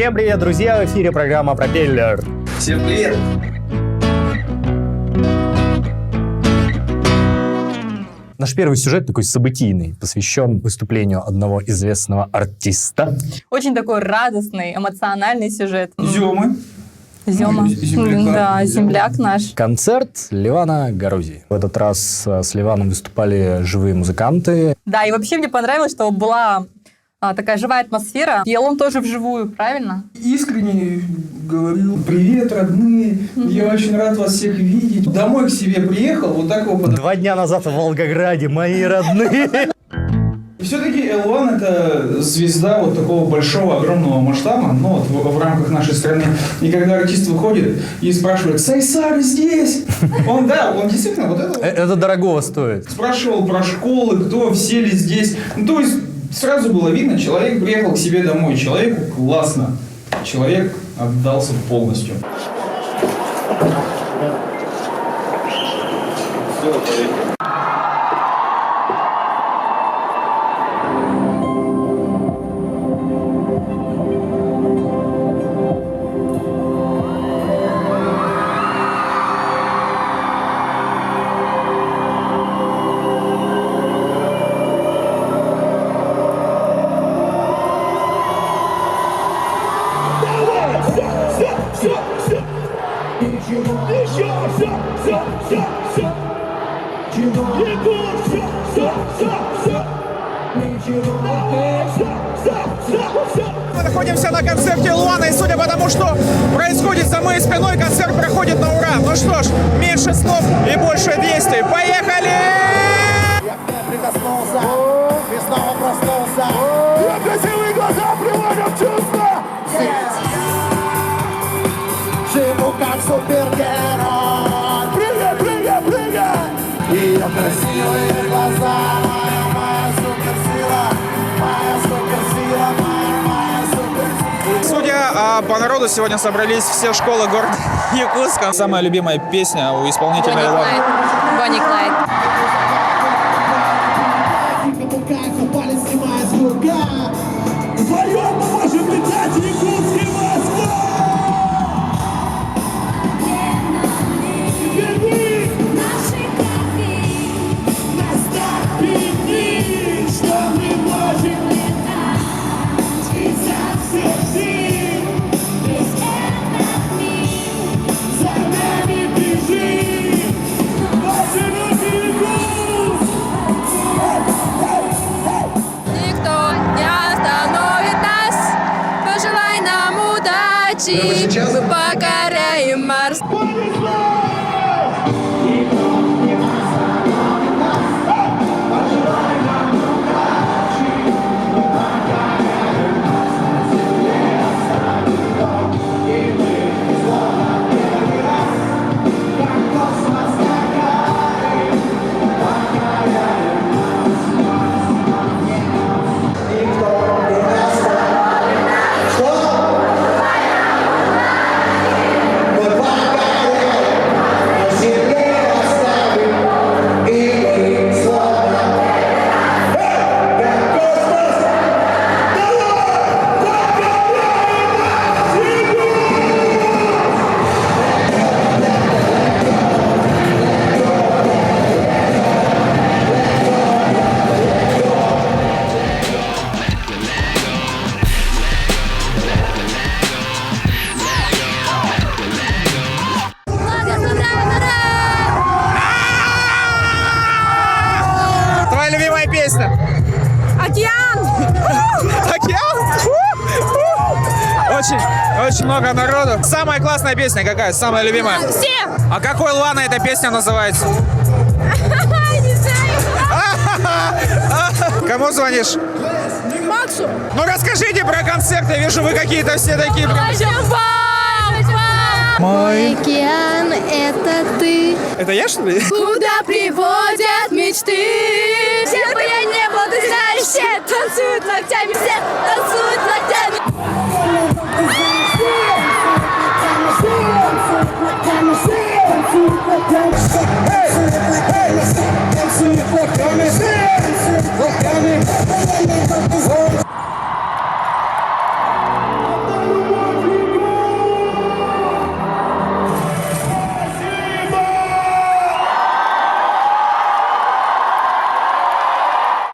Всем привет, друзья! В эфире программа «Пропеллер». Всем привет! Наш первый сюжет такой событийный, посвящен выступлению одного известного артиста. Очень такой радостный, эмоциональный сюжет. Зёмы. Зёма. Да, земляк наш. Концерт Левана Горозии. В этот раз с Леваном выступали живые музыканты. Да, и вообще мне понравилось, что была такая живая атмосфера. Пел он тоже вживую, правильно? Искренне говорил: привет, родные, я очень рад вас всех видеть. Домой к себе приехал, вот так его 2 дня назад в Волгограде, мои родные. Все-таки L1 это звезда вот такого большого, огромного масштаба, ну вот в рамках нашей страны. И когда артист выходит и спрашивает: Сайсар здесь? Он действительно вот это... Это дорогого стоит. Спрашивал про школы, кто, все ли здесь. Ну, то есть сразу было видно, человек приехал к себе домой, человеку классно, человек отдался полностью. Мы находимся на концерте L1, и судя по тому, что происходит за моей спиной, концерт проходит на ура. Ну что ж, меньше слов и больше действий. Поехали! Я к ней прикоснулся и снова проснулся. Ее красивые глаза приводят в чувство. Живу как супергерой. Прыгай, прыгай, прыгай. Ее красивые глаза, моя суперсила, моя суперсила, моя суперсила. Судя по народу, сегодня собрались все школы города Якутска. Самая любимая песня у исполнителя L1. Бонни Клайд. Вдвоем мы можем летать Якутск и Москва! Теперь вы наши крови, настав пикник, что мы можем летать изо всех сил. Весь этот мир за нами бежит, ваши руки Якутск! Никто не остановит нас, пожелай нам удачи, мы покоряем Марс. Твоя любимая песня? Океан! Океан? Очень много народу. Самая классная песня какая? Самая любимая? Все! А какой Лана эта песня называется? Не знаю! Кому звонишь? Максу! Ну расскажите про концерт. Я вижу, вы какие-то все такие... Мой океан — это ты. Это я, что ли? Куда приводят мечты? Где бы я не был, ты знаешь, все танцуют ногтями, все танцуют ногтями. Hey!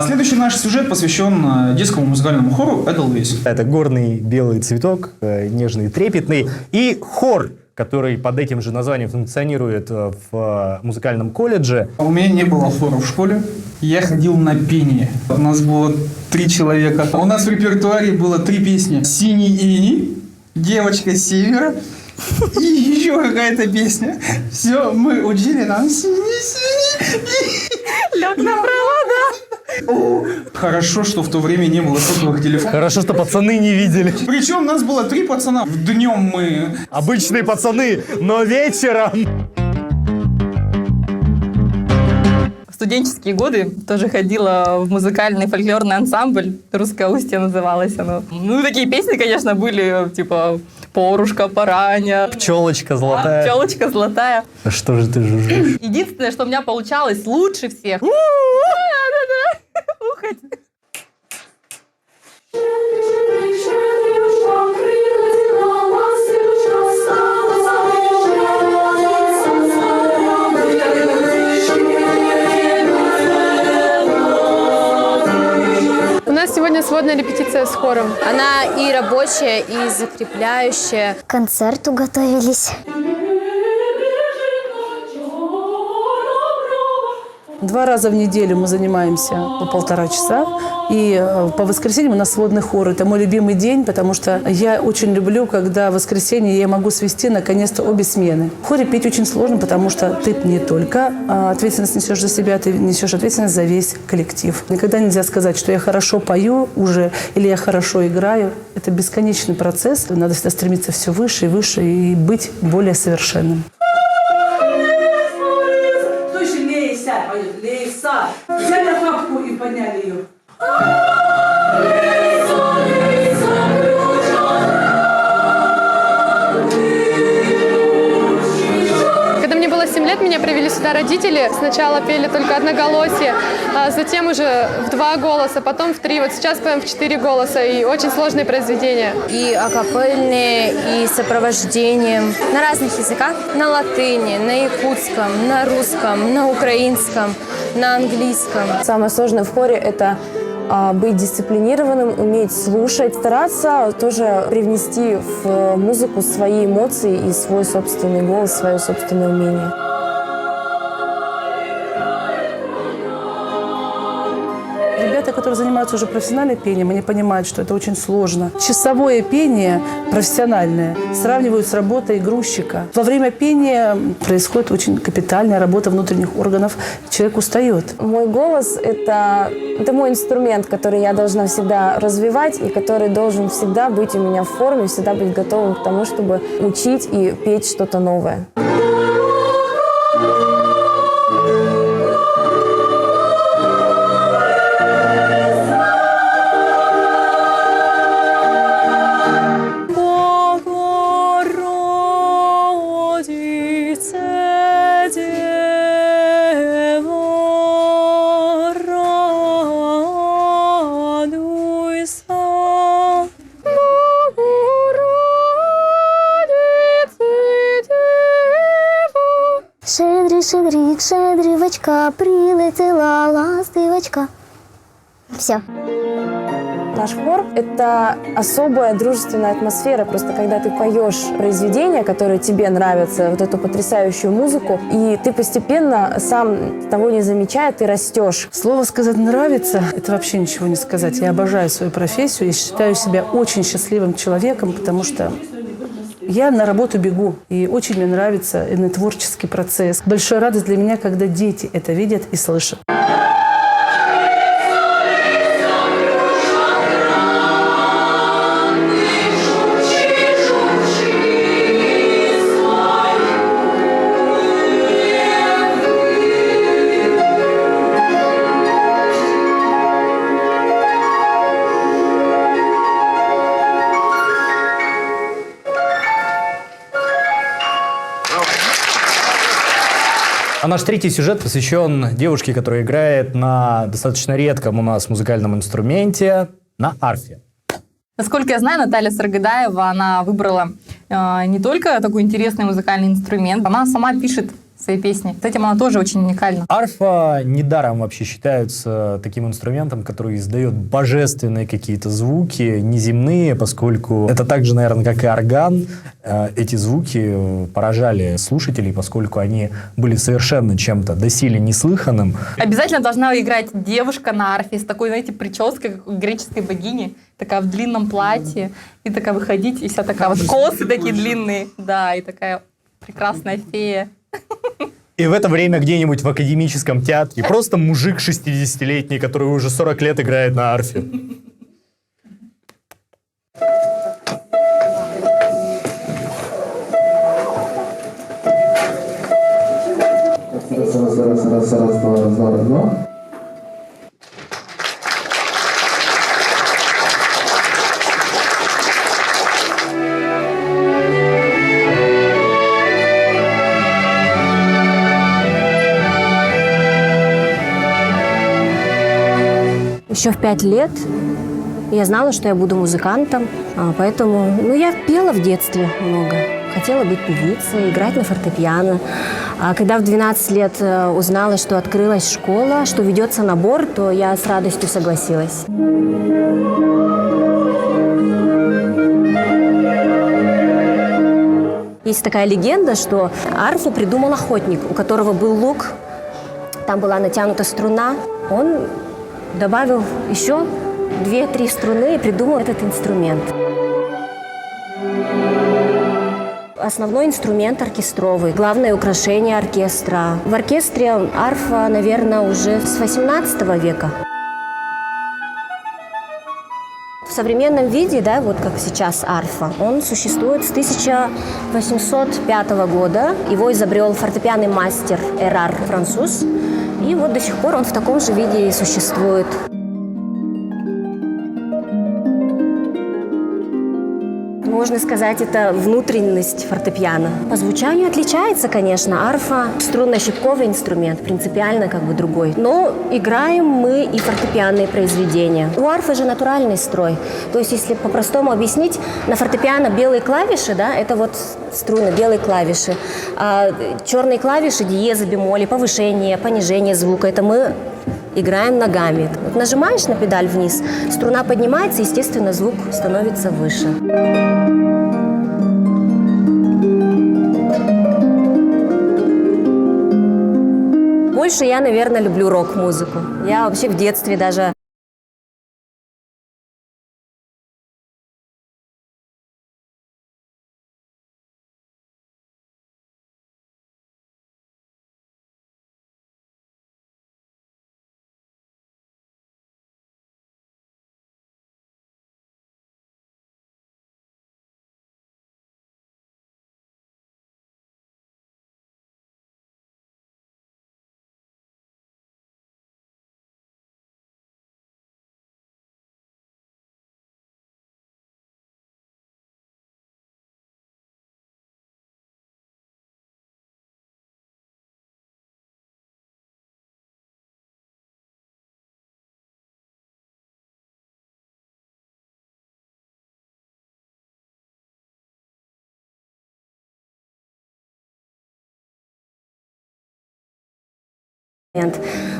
Следующий наш сюжет посвящен детскому музыкальному хору «Эдельвейс». Это горный белый цветок, нежный, трепетный. И хор, который под этим же названием функционирует в музыкальном колледже. У меня не было хора в школе. Я ходил на пение. У нас было 3 человека. У нас в репертуаре было 3 песни. «Синий иней», «Девочка с севера» и еще какая-то песня. Все, мы учили нам «Синий-синий». Лег на провода. Хорошо, что в то время не было сотовых телефонов. Хорошо, что пацаны не видели. Причем нас было 3 пацана. Днем мы... Обычные пацаны, но вечером... В студенческие годы тоже ходила в музыкальный фольклорный ансамбль. «Русское устье» называлось оно. Ну, такие песни, конечно, были, типа «Порушка, пораня», Пчелочка золотая. «Пчелочка золотая». Что же ты жужжишь? Единственное, что у меня получалось лучше всех. Ухать. У нас сегодня сводная репетиция с хором. Она и рабочая, и закрепляющая. К концерту готовились. 2 раза в неделю мы занимаемся по 1,5 часа. И по воскресеньям у нас сводный хор. Это мой любимый день, потому что я очень люблю, когда в воскресенье я могу свести наконец-то обе смены. В хоре петь очень сложно, потому что ты не только ответственность несешь за себя, ты несешь ответственность за весь коллектив. Никогда нельзя сказать, что я хорошо пою уже или я хорошо играю. Это бесконечный процесс. Надо всегда стремиться все выше и выше и быть более совершенным. Лейса. Взяли папку и подняли ее. Когда мне было 7 лет, меня привели сюда родители. Сначала пели только одноголосие, а затем уже в 2 голоса, потом в 3. Вот сейчас поем в 4 голоса, и очень сложные произведения. И акапельные, и сопровождением. На разных языках. На латыни, на якутском, на русском, на украинском, на английском. Самое сложное в хоре – это быть дисциплинированным, уметь слушать, стараться тоже привнести в музыку свои эмоции и свой собственный голос, свое собственное умение. Ребята, которые занимаются уже профессиональным пением, они понимают, что это очень сложно. Часовое пение профессиональное сравнивают с работой грузчика. Во время пения происходит очень капитальная работа внутренних органов. Человек устает. Мой голос – это мой инструмент, который я должна всегда развивать и который должен всегда быть у меня в форме, всегда быть готовым к тому, чтобы учить и петь что-то новое. Шедрик, шедрівочка, прилетіла ластивочка. Все. Наш хор – это особая дружественная атмосфера. Просто когда ты поешь произведения, которые тебе нравятся, вот эту потрясающую музыку, и ты постепенно, сам того не замечая, ты растешь. Слово сказать «нравится» – это вообще ничего не сказать. Я обожаю свою профессию и считаю себя очень счастливым человеком, потому что я на работу бегу, и очень мне нравится именно творческий процесс. Большая радость для меня, когда дети это видят и слышат. А наш третий сюжет посвящен девушке, которая играет на достаточно редком у нас музыкальном инструменте, на арфе. Насколько я знаю, Наталья Саргадаева, она выбрала не только такой интересный музыкальный инструмент, она сама пишет свои песни. С этим она тоже очень уникальна. Арфа недаром вообще считается таким инструментом, который издает божественные какие-то звуки, неземные, поскольку это так же, наверное, как и орган. Эти звуки поражали слушателей, поскольку они были совершенно чем-то доселе неслыханным. Обязательно должна играть девушка на арфе с такой, знаете, прической, как у греческой богини, такая в длинном платье, и такая выходить, и вся такая вот косы такие длинные, да, и такая прекрасная фея. И в это время где-нибудь в академическом театре просто мужик 60-летний, который уже 40 лет играет на арфе. Раз, два. Еще в 5 лет я знала, что я буду музыкантом, поэтому я пела в детстве много. Хотела быть певицей, играть на фортепиано. А когда в 12 лет узнала, что открылась школа, что ведется набор, то я с радостью согласилась. Есть такая легенда, что арфу придумал охотник, у которого был лук, там была натянута струна. Он добавил еще 2-3 струны и придумал этот инструмент. Основной инструмент оркестровый, главное украшение оркестра. В оркестре арфа, наверное, уже с 18 века. В современном виде, да, вот как сейчас арфа, он существует с 1805 года. Его изобрел фортепианный мастер Эрар француз. И вот до сих пор он в таком же виде и существует. Можно сказать, это внутренность фортепиано. По звучанию отличается, конечно. Арфа – струнно-щипковый инструмент, принципиально как бы другой. Но играем мы и фортепианные произведения. У арфы же натуральный строй. То есть, если по-простому объяснить, на фортепиано белые клавиши, да, это вот струны, белые клавиши. А черные клавиши – диезы, бемоли, повышение, понижение звука. Это мы играем ногами. Вот нажимаешь на педаль вниз, струна поднимается, естественно, звук становится выше. Больше я, наверное, люблю рок-музыку. Я вообще в детстве даже...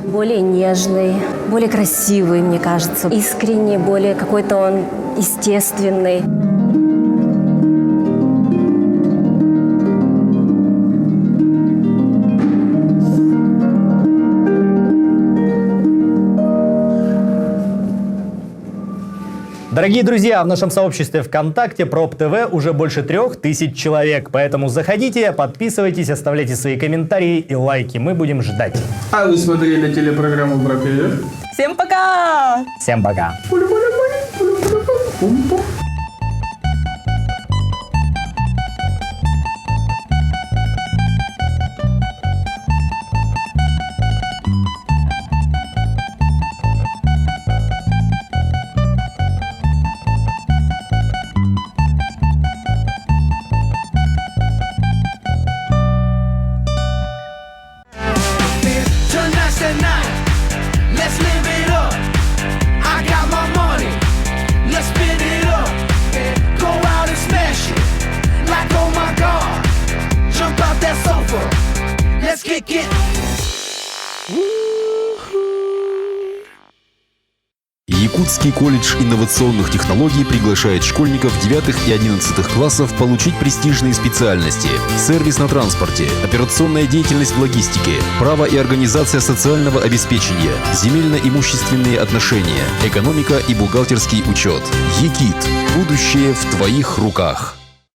Более нежный, более красивый, мне кажется, искренний, более какой-то он естественный. Дорогие друзья, в нашем сообществе ВКонтакте Проб ТВ уже больше 3000 человек, поэтому заходите, подписывайтесь, оставляйте свои комментарии и лайки, мы будем ждать. А вы смотрели телепрограмму «Браковер»? Всем пока! Всем пока! Let's live it up. I got my money. Let's spin it up. Якутский колледж инновационных технологий приглашает школьников 9 и 11 классов получить престижные специальности: сервис на транспорте, операционная деятельность в логистике, право и организация социального обеспечения, земельно-имущественные отношения, экономика и бухгалтерский учет. ЕКИТ. Будущее в твоих руках.